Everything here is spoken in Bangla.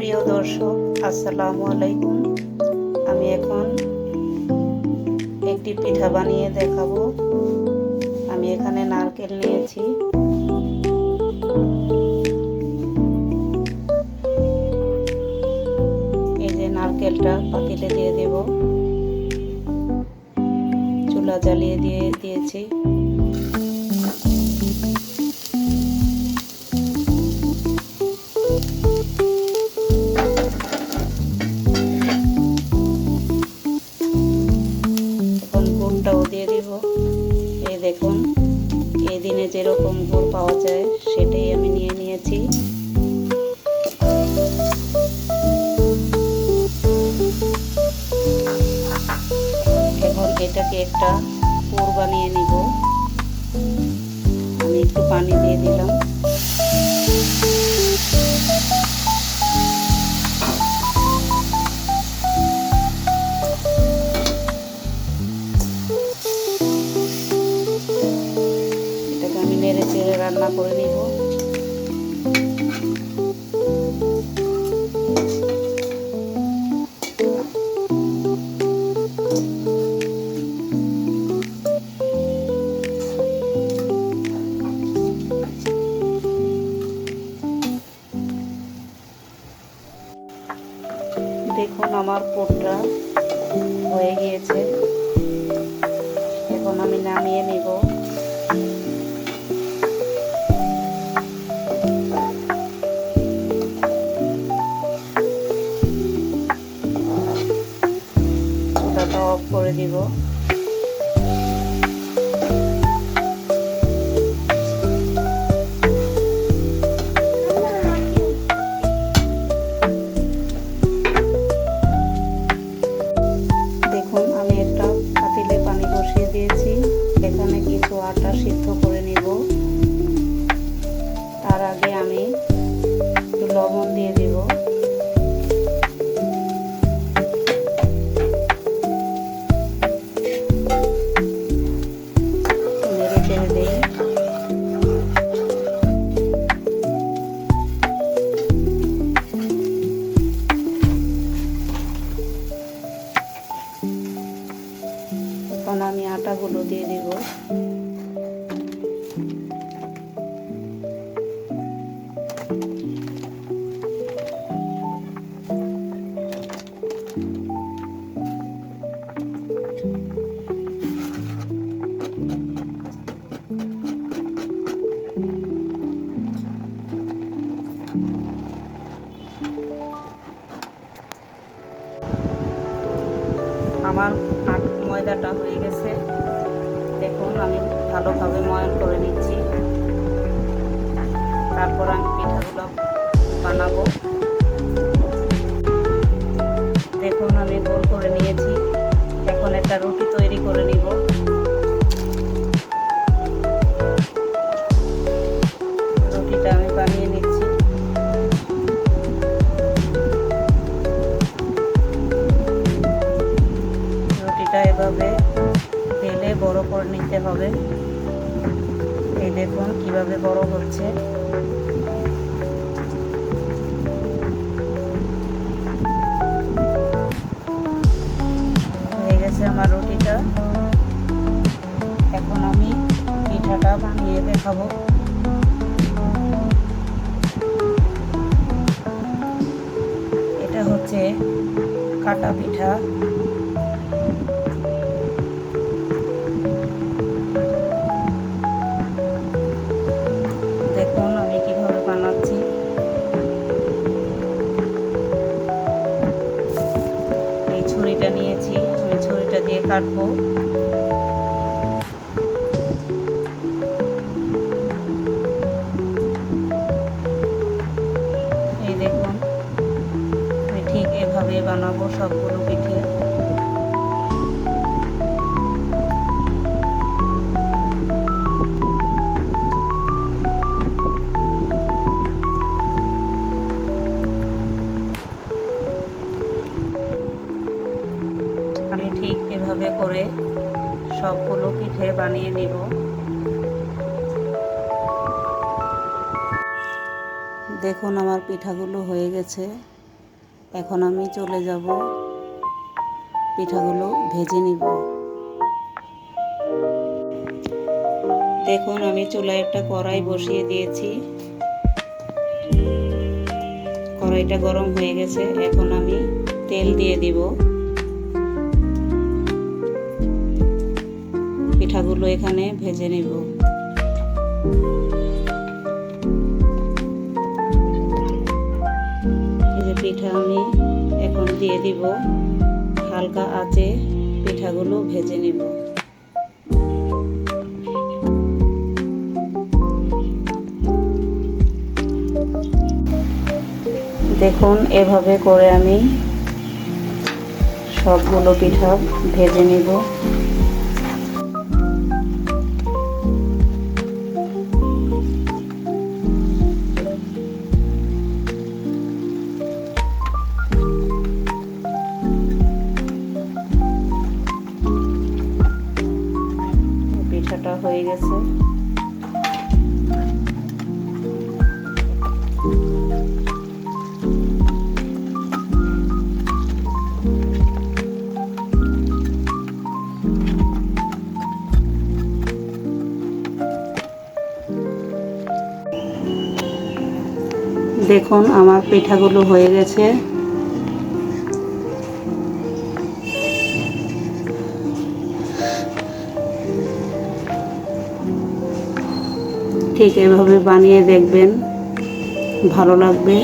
প্রিয় দর্শক, আসসালামু আলাইকুম। আমি এখন একটি পিঠা বানিয়ে দেখাবো। আমি এখানে নারকেল নিয়েছি। এই যে নারকেলটা পাতিলে দিয়ে দেব। চুলা জ্বালিয়ে দিয়েছি। গুড়টাও দিয়ে দিব। এই দেখুন, এই দিনে যেরকম গুড় পাওয়া যায় সেটাই আমি নিয়ে নিয়েছি। এখন এটাকে একটা পুর বানিয়ে নিব। আমি একটু পানি দিয়ে দিলাম। নেড়ে চেড়ে রান্না করে নিব। দেখুন, আমার পুরটা হয়ে গিয়েছে। এখন আমি নামিয়ে নিব। চুলাটা অফ করে দিব। দেখুন, আমি একটা পাতিলে পানি বসিয়ে দিয়েছি। এখানে কিছু আটা সিদ্ধ করে নিব। তার আগে আমি একটু লবণ দিয়ে দিব। নেড়ে চেড়ে দিই। এখন আমি আটাগুলো দিয়ে দিব। আমার ময়দাটা হয়ে গেছে। দেখুন, আমি ভালোভাবে ময়ান করে নিচ্ছি। তারপর আমি পিঠাগুলো বানাবো। দেখুন, আমি গোল করে নিয়েছি। এখন একটা রুটি তৈরি করে নিব। রুটিটা আমি বানিয়ে নিচ্ছি। রুটিটা এভাবে বেলে বড় করে নিতে হবে। এই দেখুন কিভাবে বড় হচ্ছে। হয়ে গেছে আমার রুটিটা। এখন আমি পিঠাটা বানিয়ে দেখাবো। এটা হচ্ছে কাটা পিঠা। দেখুন আমি কিভাবে বানাচ্ছি। এই ছুরিটা নিয়েছি, আমি ছুরিটা দিয়ে কাটবো। এই দেখুন, আমি ঠিক এভাবে বানাবো সবগুলো পিঠে। আমি ঠিক এভাবে করে সবগুলো পিঠে বানিয়ে নিব। দেখুন আমার পিঠাগুলো হয়ে গেছে। এখন আমি চলে যাব পিঠাগুলো ভেজে নিব। দেখুন আমি চুলায় একটা কড়াই বসিয়ে দিয়েছি। কড়াইটা গরম হয়ে গেছে, এখন আমি তেল দিয়ে দিব। পিঠাগুলো এখানে ভেজে নিব। এই যে পিঠা আমি এখন দিয়ে দিব, হালকা আঁচে পিঠাগুলো ভেজে নিব। দেখুন এভাবে করে আমি সবগুলো পিঠা ভেজে নিব। পিঠাটা হয়ে গেছে। দেখুন আমার পিঠাগুলো হয়ে গেছে। ঠিক এভাবে বানিয়ে দেখবেন, ভালো লাগবে।